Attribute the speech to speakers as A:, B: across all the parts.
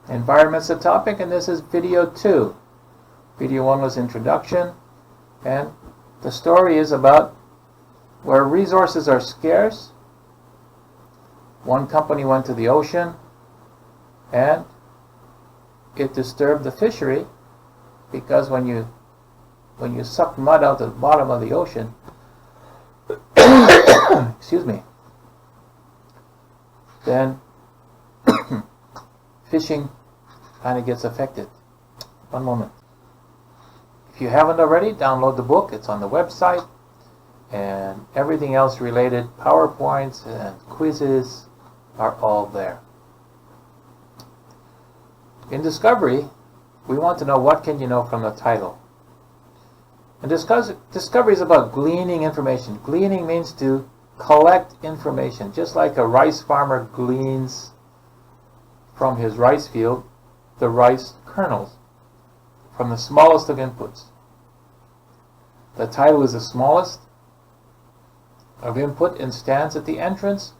A: Environment's the topic, and this is video 2. Video 1 was introduction, and the story is about where resources are scarce. One company went to the ocean, and it disturbed the fishery, because when you suck mud out of the bottom of the ocean, excuse me, then fishing kind of gets affected. One moment. If you haven't already, download the book. It's on the website, and everything else related, PowerPoints and quizzes, are all there. In discovery, we want to know what can you know from the title. And discovery is about gleaning information. Gleaning means to collect information, just like a rice farmer gleans from his rice field the rice kernels from the smallest of inputs. The title is the smallest of input and stands at the entrance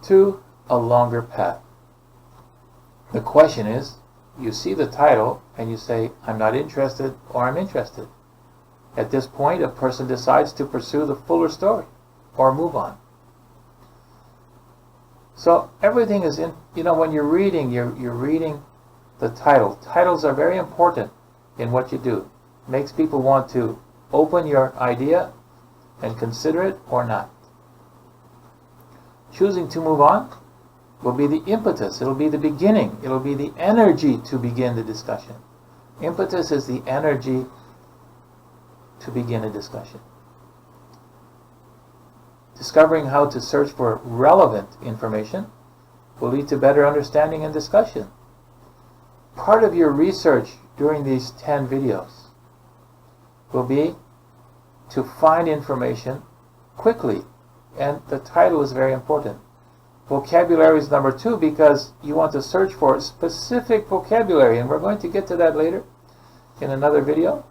A: to a longer path. The question is, you see the title and you say, I'm not interested, or I'm interested. At this point, a person decides to pursue the fuller story or move on. So everything is in, when you're reading, you're reading the title. Titles are very important in what you do. It makes people want to open your idea and consider it or not. Choosing to move on will be the impetus. It'll be the beginning. It'll be the energy to begin the discussion. Impetus is the energy to begin a discussion. Discovering how to search for relevant information will lead to better understanding and discussion. Part of your research during these 10 videos will be to find information quickly, and the title is very important. Vocabulary is number 2, because you want to search for specific vocabulary, and we're going to get to that later in another video.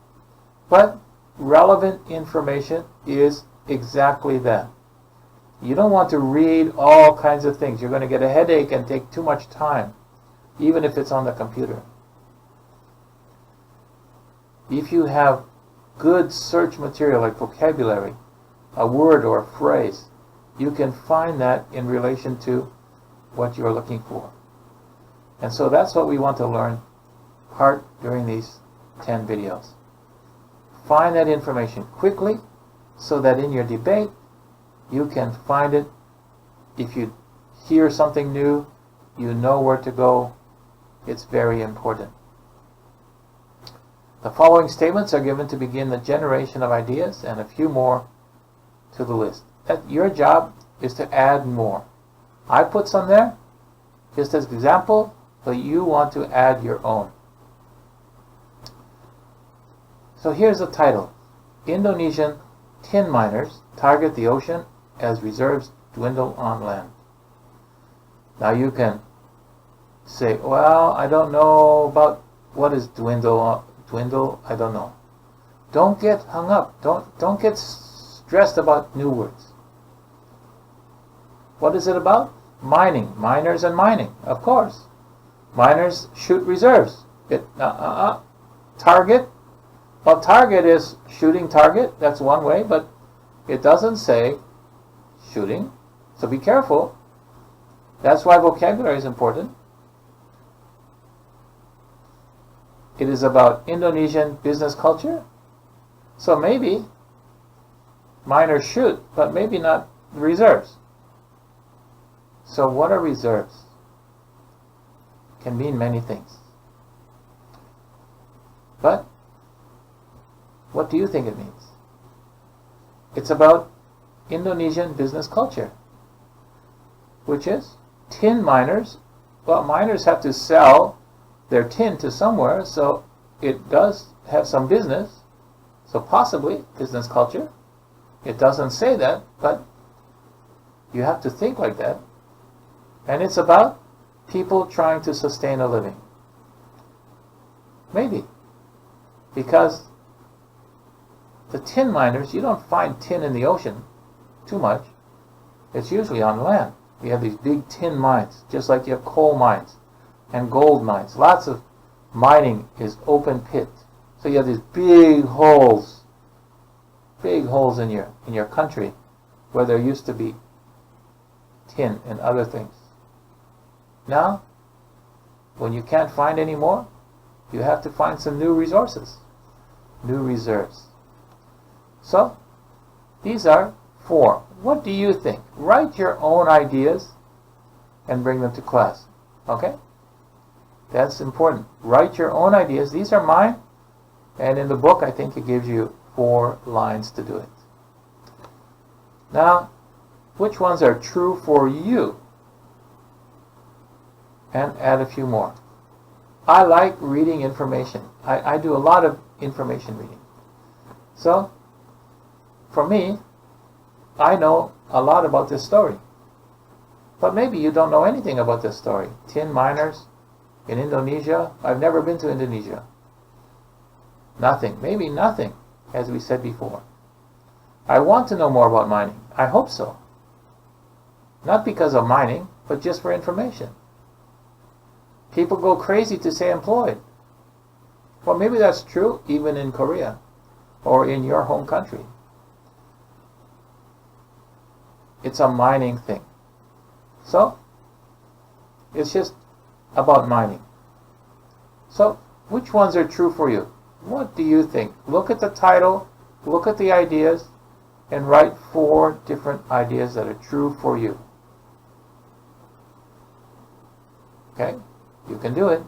A: But relevant information is exactly that. You don't want to read all kinds of things. You're going to get a headache and take too much time, even if it's on the computer. If you have good search material like vocabulary, a word or a phrase, you can find that in relation to what you're looking for. And so that's what we want to learn part during these 10 videos. Find that information quickly so that in your debate you can find it. If you hear something new, you know where to go. It's very important. The following statements are given to begin the generation of ideas, and a few more to the list. Your job is to add more. I put some there just as an example, but you want to add your own. So here's the title. Indonesian tin miners target the ocean as reserves dwindle on land. Now you can say, well, I don't know about what is dwindle, I don't know. Don't get hung up. Don't get stressed about new words. What is it about? Mining. Miners and mining, of course. Miners shoot reserves. Target. Well, target is shooting target. That's one way, but it doesn't say shooting. So be careful. That's why vocabulary is important. It is about Indonesian business culture. So maybe miners shoot, but maybe not reserves. So what are reserves? Can mean many things. But what do you think it means? It's about Indonesian business culture, which is tin miners. Well, miners have to sell their tin to somewhere, so it does have some business. So possibly business culture. It doesn't say that, but you have to think like that. And it's about people trying to sustain a living. Maybe. Because the tin miners, you don't find tin in the ocean too much. It's usually on land. You have these big tin mines, just like you have coal mines. and gold mines. Lots of mining is open pit. So you have these big holes in your country where there used to be tin and other things. Now, when you can't find any more, you have to find some new resources, new reserves. So, these are 4. What do you think? Write your own ideas and bring them to class. Okay? That's important. Write your own ideas. These are mine. And in the book, I think it gives you 4 lines to do it. Now, which ones are true for you? And add a few more. I like reading information. I do a lot of information reading. So, for me, I know a lot about this story. But maybe you don't know anything about this story. Tin miners in Indonesia. I've never been to Indonesia. Nothing. Maybe nothing, as we said before. I want to know more about mining. I hope so. Not because of mining, but just for information. People go crazy to say employed. Well, maybe that's true even in Korea or in your home country. It's a mining thing. So, it's just about mining. So, which ones are true for you? What do you think? Look at the title, look at the ideas, and write 4 different ideas that are true for you. Okay? You can do it.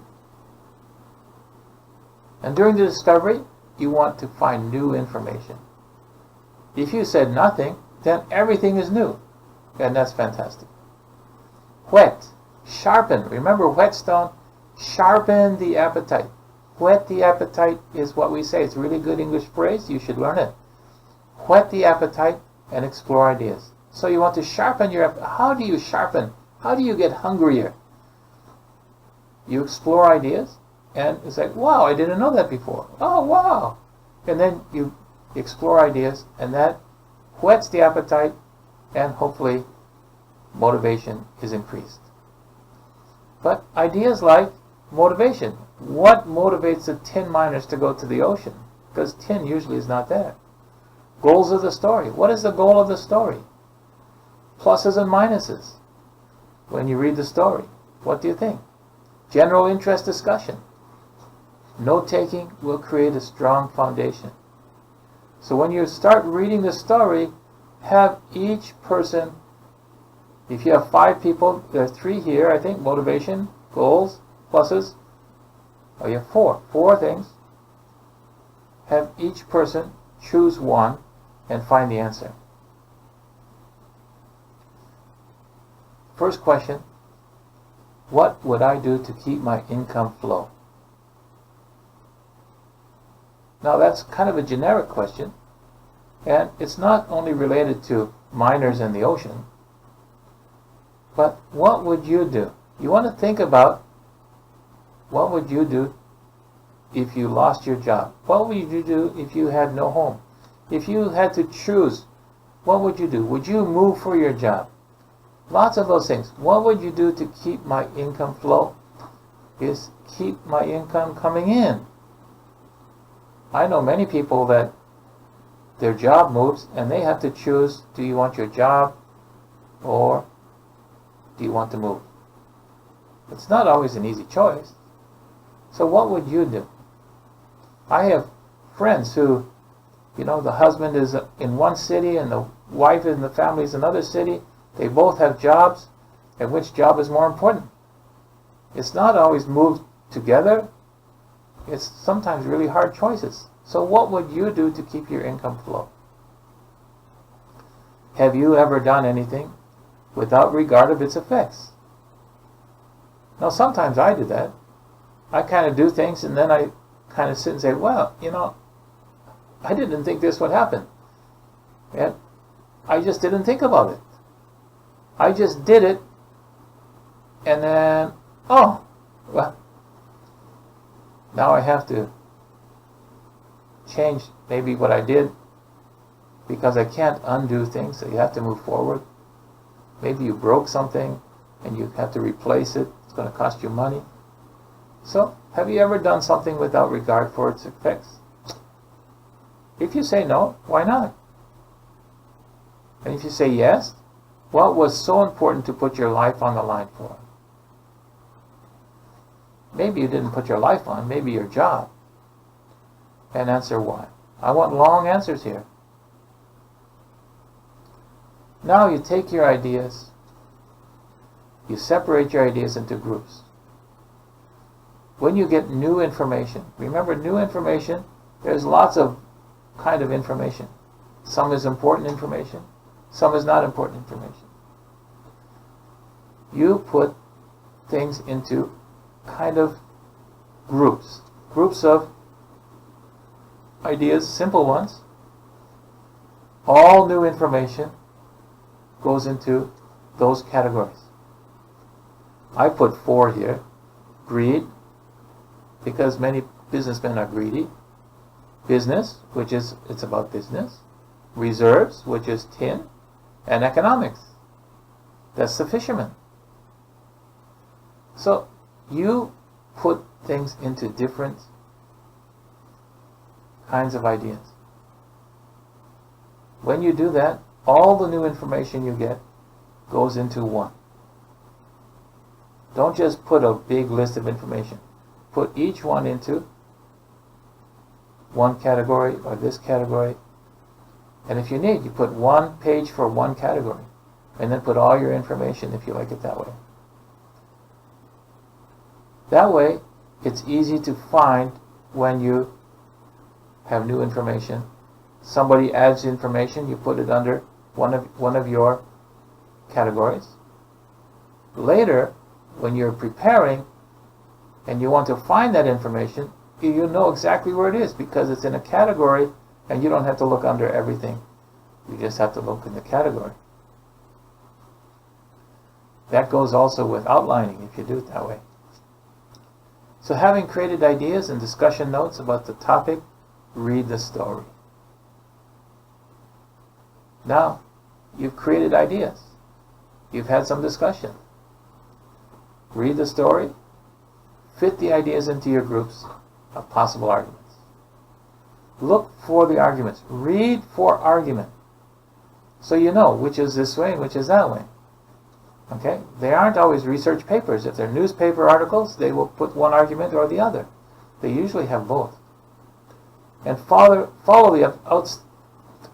A: And during the discovery, you want to find new information. If you said nothing, then everything is new. And that's fantastic. Whet, sharpen. Remember whetstone? Sharpen the appetite. Whet the appetite is what we say. It's a really good English phrase. You should learn it. Whet the appetite and explore ideas. So you want to sharpen your appetite. How do you sharpen? How do you get hungrier? You explore ideas, and it's like, wow, I didn't know that before. Oh, wow. And then you explore ideas, and that whets the appetite, and hopefully motivation is increased. But ideas like motivation. What motivates the tin miners to go to the ocean? Because tin usually is not there. Goals of the story. What is the goal of the story? Pluses and minuses. When you read the story, what do you think? General interest discussion. Note-taking will create a strong foundation. So when you start reading the story, have each person, if you have 5 people, there are 3 here, I think, motivation, goals, pluses. Oh, you have 4 things. Have each person choose one and find the answer. First question, what would I do to keep my income flow? Now that's kind of a generic question, and it's not only related to miners and the ocean, but what would you do? You want to think about what would you do if you lost your job? What would you do if you had no home? If you had to choose, what would you do? Would you move for your job? Lots of those things. What would you do to keep my income flow? Is keep my income coming in. I know many people that their job moves and they have to choose, do you want your job or do you want to move? It's not always an easy choice. So what would you do? I have friends who, the husband is in one city and the wife and the family is in another city. They both have jobs, and which job is more important? It's not always moved together. It's sometimes really hard choices. So what would you do to keep your income flow? Have you ever done anything without regard of its effects? Now sometimes I do that. I kind of do things and then I kind of sit and say, well, I didn't think this would happen. And I just didn't think about it. I just did it, and then, oh, well, now I have to change maybe what I did because I can't undo things, so you have to move forward. Maybe you broke something and you have to replace it. It's going to cost you money. So, have you ever done something without regard for its effects? If you say no, why not? And if you say yes, what was so important to put your life on the line for? Maybe you didn't put your life on, maybe your job. And answer why. I want long answers here. Now you take your ideas, you separate your ideas into groups. When you get new information, remember new information, there's lots of kind of information. Some is important information, some is not important information. You put things into kind of groups of ideas, simple ones. All new information goes into those categories. I put 4 here. Greed, because many businessmen are greedy. Business, which is, it's about business. Reserves, which is tin. And economics, that's the fisherman. So you put things into different kinds of ideas. When you do that, all the new information you get goes into one. Don't just put a big list of information. Put each one into one category or this category. And if you need, you put one page for one category. And then put all your information if you like it that way. That way, it's easy to find when you have new information. Somebody adds information, you put it under one of your categories. Later, when you're preparing and you want to find that information, you know exactly where it is because it's in a category and you don't have to look under everything. You just have to look in the category. That goes also with outlining if you do it that way. So having created ideas and discussion notes about the topic, read the story. Now, you've created ideas. You've had some discussion. Read the story. Fit the ideas into your groups of possible arguments. Look for the arguments. Read for argument. So you know which is this way and which is that way. Okay? They aren't always research papers. If they're newspaper articles, they will put one argument or the other. They usually have both. And follow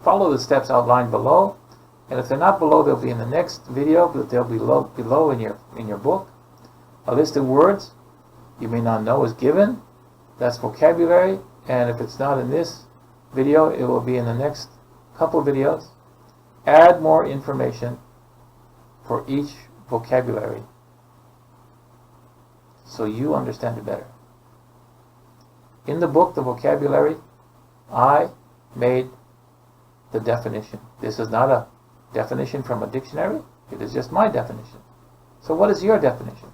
A: the steps outlined below. And if they're not below, they'll be in the next video, but they'll be below in your book. A list of words you may not know is given. That's vocabulary. And if it's not in this video, it will be in the next couple videos. Add more information for each vocabulary so you understand it better. In the book, the vocabulary, I made the definition. This is not a definition from a dictionary. It is just my definition. So what is your definition?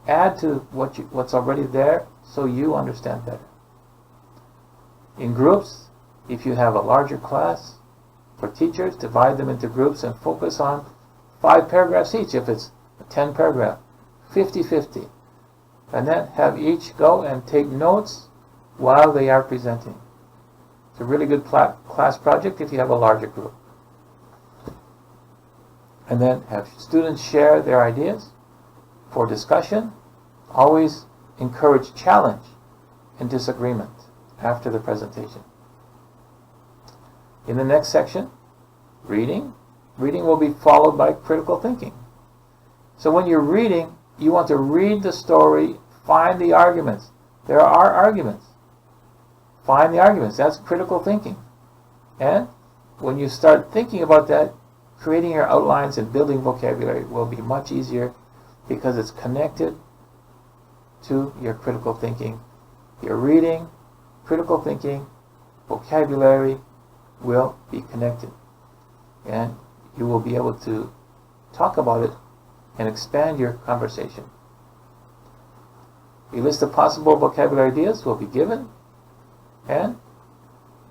A: Add to what's already there so you understand better. In groups, if you have a larger class, for teachers, divide them into groups and focus on 5 paragraphs each. If it's a 10 paragraph, 50-50. And then have each go and take notes while they are presenting. It's a really good class project if you have a larger group. And then have students share their ideas for discussion. Always encourage challenge and disagreement after the presentation. In the next section, reading. Reading will be followed by critical thinking. So when you're reading, you want to read the story, find the arguments. There are arguments. Find the arguments. That's critical thinking. And when you start thinking about that, creating your outlines and building vocabulary will be much easier because it's connected to your critical thinking. Your reading, critical thinking, vocabulary will be connected. And you will be able to talk about it and expand your conversation. A list of possible vocabulary ideas will be given, and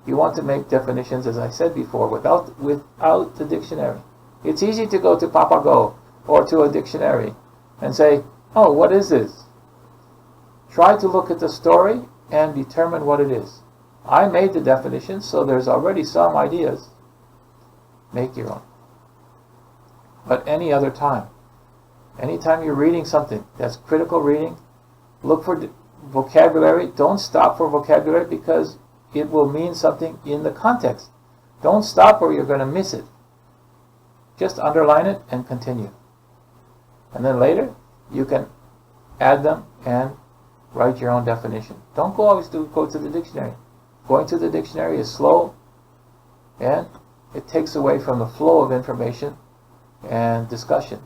A: you want to make definitions, as I said before, without the dictionary. It's easy to go to Papago or to a dictionary and say, oh, what is this? Try to look at the story and determine what it is. I made the definition, so there's already some ideas. Make your own. But any other time, anytime you're reading something that's critical reading, look for vocabulary. Don't stop for vocabulary because it will mean something in the context. Don't stop or you're going to miss it. Just underline it and continue. And then later, you can add them and write your own definition. Don't always go to the dictionary. Going to the dictionary is slow and it takes away from the flow of information and discussion.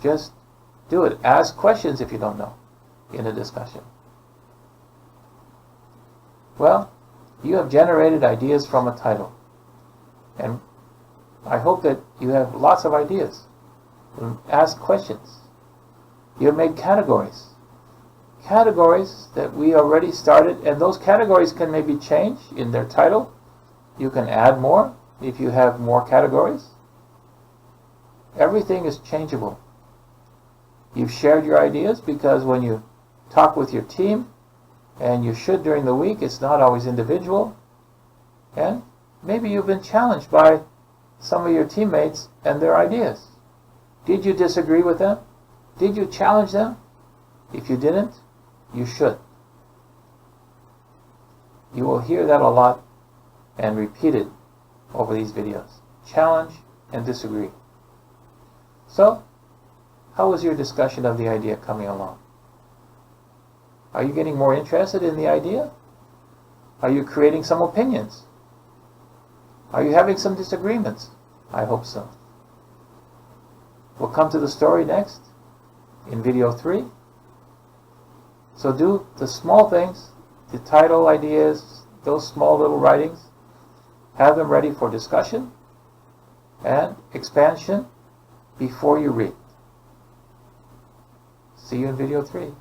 A: Just do it. Ask questions if you don't know in a discussion. Well, you have generated ideas from a title. And I hope that you have lots of ideas. Ask questions. You have made categories. Categories that we already started, and those categories can maybe change in their title. You can add more if you have more categories. Everything is changeable. You've shared your ideas because when you talk with your team, and you should during the week, it's not always individual. And maybe you've been challenged by some of your teammates and their ideas. Did you disagree with them? Did you challenge them? If you didn't, you should. You will hear that a lot and repeat it over these videos. Challenge and disagree. So, how was your discussion of the idea coming along? Are you getting more interested in the idea? Are you creating some opinions? Are you having some disagreements? I hope so. We'll come to the story next in video 3. So do the small things, the title ideas, those small little writings. Have them ready for discussion and expansion before you read. See you in video 3.